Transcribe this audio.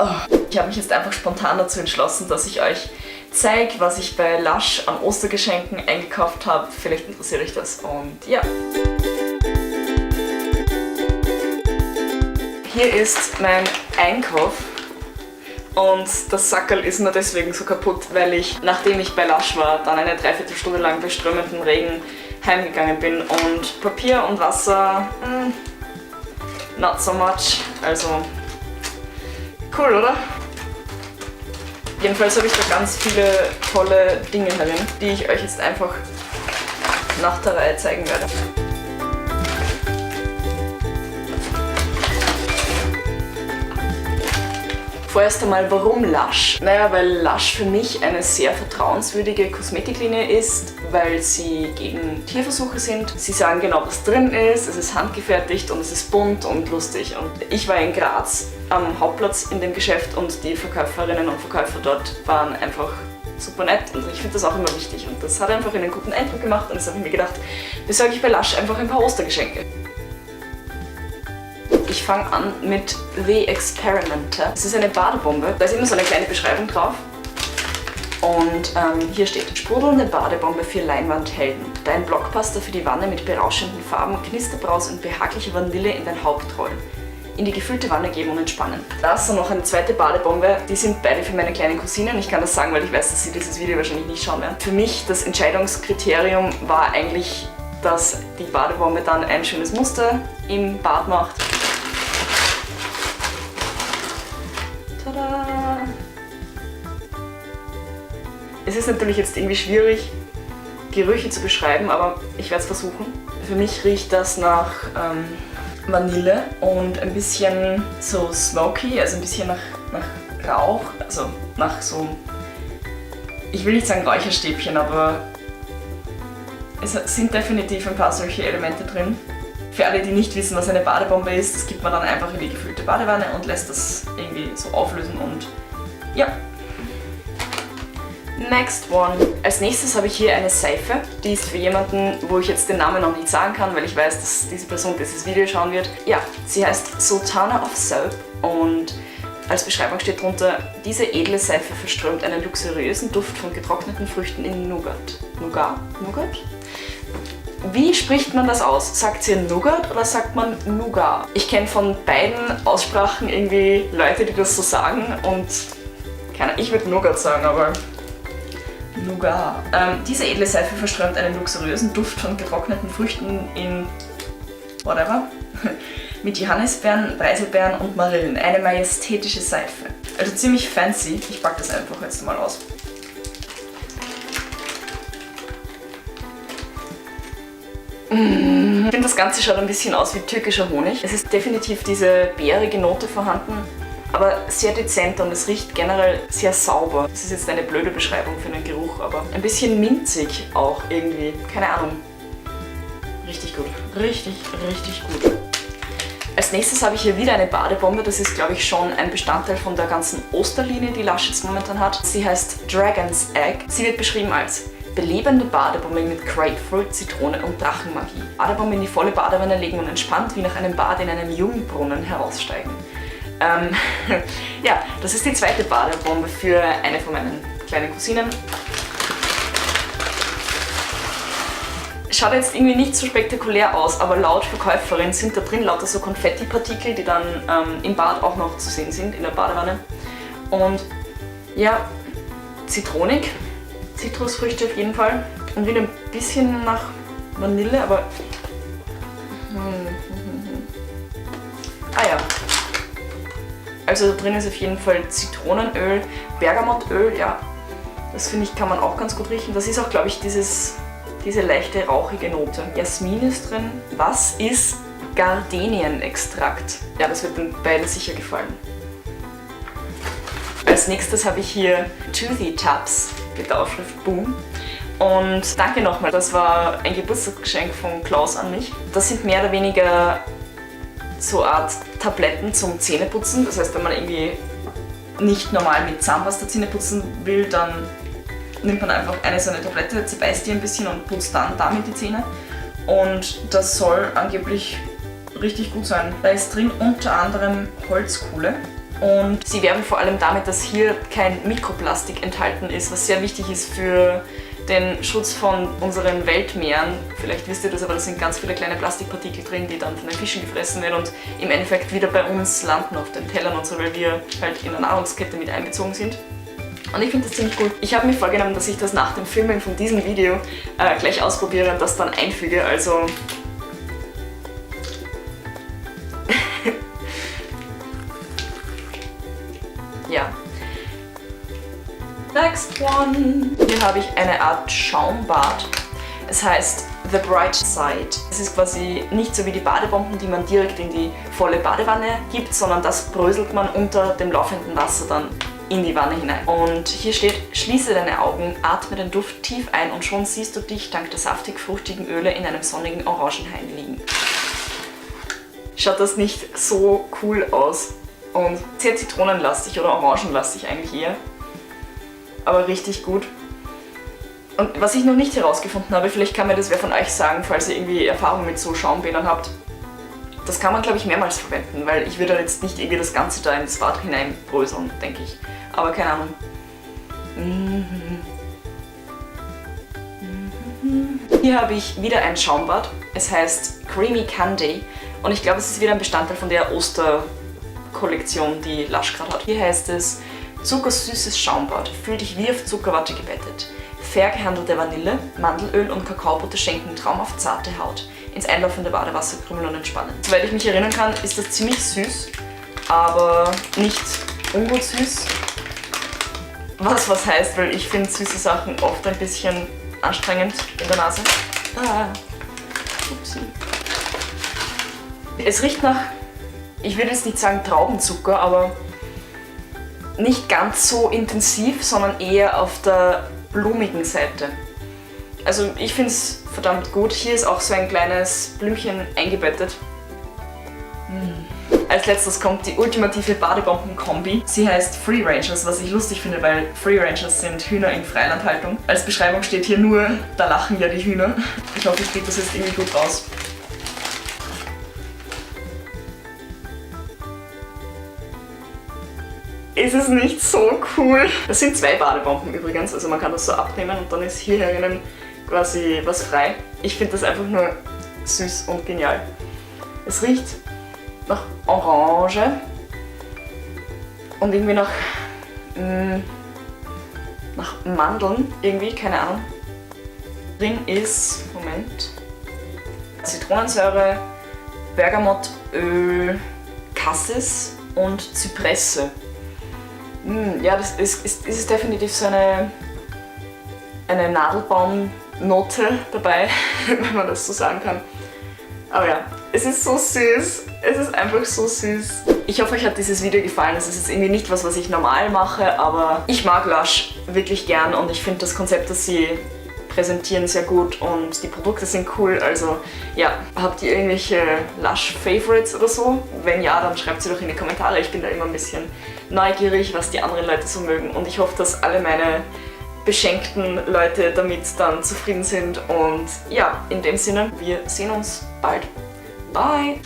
Oh. Ich habe mich jetzt einfach spontan dazu entschlossen, dass ich euch zeige, was ich bei Lush an Ostergeschenken eingekauft habe. Vielleicht interessiert euch das und ja. Hier ist mein Einkauf und das Sackerl ist nur deswegen so kaputt, weil ich, nachdem ich bei Lush war, dann eine Dreiviertelstunde lang bei strömendem Regen heimgegangen bin und Papier und Wasser, not so much, also cool, oder? Jedenfalls habe ich da ganz viele tolle Dinge herin, die ich euch jetzt einfach nach der Reihe zeigen werde. Vorerst einmal, warum Lush? Naja, weil Lush für mich eine sehr vertrauenswürdige Kosmetiklinie ist, weil sie gegen Tierversuche sind. Sie sagen genau, was drin ist, es ist handgefertigt und es ist bunt und lustig. Und ich war in Graz am Hauptplatz in dem Geschäft und die Verkäuferinnen und Verkäufer dort waren einfach super nett und ich finde das auch immer wichtig. Und das hat einfach einen guten Eindruck gemacht und jetzt habe ich mir gedacht, besorge ich bei Lush einfach ein paar Ostergeschenke. Ich fange an mit The Experimenter. Das ist eine Badebombe. Da ist immer so eine kleine Beschreibung drauf. Und hier steht: Sprudelnde Badebombe für Leinwandhelden. Dein Blockbuster für die Wanne mit berauschenden Farben, Knisterbraus und behaglicher Vanille in dein Hauptrollen. In die gefüllte Wanne geben und entspannen. Da ist dann noch eine zweite Badebombe. Die sind beide für meine kleine Cousine. Ich kann das sagen, weil ich weiß, dass sie dieses Video wahrscheinlich nicht schauen werden. Für mich das Entscheidungskriterium war eigentlich, dass die Badebombe dann ein schönes Muster im Bad macht. Tada! Es ist natürlich jetzt irgendwie schwierig, Gerüche zu beschreiben, aber ich werde es versuchen. Für mich riecht das nach Vanille und ein bisschen so smoky, also ein bisschen nach Rauch, also nach so, ich will nicht sagen Räucherstäbchen, aber es sind definitiv ein paar solche Elemente drin. Für alle, die nicht wissen, was eine Badebombe ist, das gibt man dann einfach in die gefüllte Badewanne und lässt das irgendwie so auflösen und ja. Next one. Als nächstes habe ich hier eine Seife. Die ist für jemanden, wo ich jetzt den Namen noch nicht sagen kann, weil ich weiß, dass diese Person dieses Video schauen wird. Ja, sie heißt Sultana of Soap und als Beschreibung steht drunter: Diese edle Seife verströmt einen luxuriösen Duft von getrockneten Früchten in Nougat. Nougat? Nougat? Wie spricht man das aus? Sagt ihr Nougat oder sagt man Nougat? Ich kenne von beiden Aussprachen irgendwie Leute, die das so sagen und ich würde Nougat sagen, aber Nougat. Diese edle Seife verströmt einen luxuriösen Duft von getrockneten Früchten in whatever mit Johannisbeeren, Preiselbeeren und Marillen. Eine majestätische Seife. Also ziemlich fancy. Ich packe das einfach jetzt mal aus. Ich finde, das Ganze schaut ein bisschen aus wie türkischer Honig. Es ist definitiv diese beerige Note vorhanden, aber sehr dezent und es riecht generell sehr sauber. Das ist jetzt eine blöde Beschreibung für einen Geruch, aber ein bisschen minzig auch irgendwie. Keine Ahnung. Richtig gut. Richtig, richtig gut. Als nächstes habe ich hier wieder eine Badebombe. Das ist, glaube ich, schon ein Bestandteil von der ganzen Osterlinie, die Lush jetzt momentan hat. Sie heißt Dragon's Egg. Sie wird beschrieben als belebende Badebombe mit Grapefruit, Zitrone und Drachenmagie. Badebombe in die volle Badewanne legen und entspannt wie nach einem Bad in einem Jungbrunnen heraussteigen. Ja, das ist die zweite Badebombe für eine von meinen kleinen Cousinen. Schaut jetzt irgendwie nicht so spektakulär aus, aber laut Verkäuferin sind da drin lauter so Konfettipartikel, die dann im Bad auch noch zu sehen sind, in der Badewanne. Und ja, zitronig. Zitrusfrüchte auf jeden Fall und wieder ein bisschen nach Vanille, aber ah ja, also da drin ist auf jeden Fall Zitronenöl, Bergamottöl, ja, das finde ich kann man auch ganz gut riechen. Das ist auch, glaube ich, diese leichte rauchige Note. Jasmin ist drin. Was ist Gardenienextrakt? Ja, das wird den beiden sicher gefallen. Als nächstes habe ich hier Toothy Taps mit der Aufschrift Boom. Und danke nochmal, das war ein Geburtstagsgeschenk von Klaus an mich. Das sind mehr oder weniger so eine Art Tabletten zum Zähneputzen. Das heißt, wenn man irgendwie nicht normal mit Zahnpasta Zähne putzen will, dann nimmt man einfach eine so eine Tablette, zerbeißt die ein bisschen und putzt dann damit die Zähne. Und das soll angeblich richtig gut sein. Da ist drin unter anderem Holzkohle. und sie werben vor allem damit, dass hier kein Mikroplastik enthalten ist, was sehr wichtig ist für den Schutz von unseren Weltmeeren. Vielleicht wisst ihr das, aber da sind ganz viele kleine Plastikpartikel drin, die dann von den Fischen gefressen werden und im Endeffekt wieder bei uns landen auf den Tellern und so, weil wir halt in der Nahrungskette mit einbezogen sind. Und ich finde das ziemlich cool. Ich habe mir vorgenommen, dass ich das nach dem Filmen von diesem Video gleich ausprobiere und das dann einfüge, also... ja. Next one! Hier habe ich eine Art Schaumbad. Es heißt The Bright Side. Es ist quasi nicht so wie die Badebomben, die man direkt in die volle Badewanne gibt, sondern das bröselt man unter dem laufenden Wasser dann in die Wanne hinein. Und hier steht, schließe deine Augen, atme den Duft tief ein und schon siehst du dich dank der saftig-fruchtigen Öle in einem sonnigen Orangenhain liegen. Schaut das nicht so cool aus? Und sehr zitronenlastig oder orangenlastig eigentlich eher. Aber richtig gut. Und was ich noch nicht herausgefunden habe, vielleicht kann mir das wer von euch sagen, falls ihr irgendwie Erfahrung mit so Schaumbädern habt. Das kann man, glaube ich, mehrmals verwenden, weil ich würde jetzt nicht irgendwie das Ganze da ins Bad hineinbröseln, denke ich. Aber keine Ahnung. Hier habe ich wieder ein Schaumbad. Es heißt Creamy Candy und ich glaube, es ist wieder ein Bestandteil von der Osterkollektion, die Lush gerade hat. Hier heißt es zuckersüßes Schaumbad. Fühl dich wie auf Zuckerwatte gebettet. Fair gehandelte Vanille, Mandelöl und Kakaobutter schenken traumhaft zarte Haut. Ins einlaufende Badewasser krümeln und entspannen. Soweit ich mich erinnern kann, ist das ziemlich süß, aber nicht ungut süß. Was heißt, weil ich finde süße Sachen oft ein bisschen anstrengend in der Nase. Upsi. Es riecht nach, ich würde jetzt nicht sagen Traubenzucker, aber nicht ganz so intensiv, sondern eher auf der blumigen Seite. Also ich finde es verdammt gut. Hier ist auch so ein kleines Blümchen eingebettet. Als letztes kommt die ultimative Badebomben-Kombi. Sie heißt Free Rangers, was ich lustig finde, weil Free Rangers sind Hühner in Freilandhaltung. Als Beschreibung steht hier nur, da lachen ja die Hühner. Ich hoffe, ich kriege das jetzt irgendwie gut raus. Ist es nicht so cool? Das sind 2 Badebomben übrigens, also man kann das so abnehmen und dann ist hier herinnen quasi was frei. Ich finde das einfach nur süß und genial. Es riecht nach Orange und irgendwie nach Mandeln, irgendwie, keine Ahnung. Drin ist, Moment, Zitronensäure, Bergamottöl, Cassis und Zypresse. Ja, das ist definitiv so eine Nadelbaumnote dabei, wenn man das so sagen kann. Aber ja, es ist so süß. Es ist einfach so süß. Ich hoffe, euch hat dieses Video gefallen. Es ist jetzt irgendwie nicht was ich normal mache, aber ich mag Lush wirklich gern und ich finde das Konzept, das sie präsentieren, sehr gut und die Produkte sind cool. Also ja, habt ihr irgendwelche Lush-Favorites oder so? Wenn ja, dann schreibt sie doch in die Kommentare. Ich bin da immer ein bisschen neugierig, was die anderen Leute so mögen und ich hoffe, dass alle meine beschenkten Leute damit dann zufrieden sind und ja, in dem Sinne, wir sehen uns bald. Bye!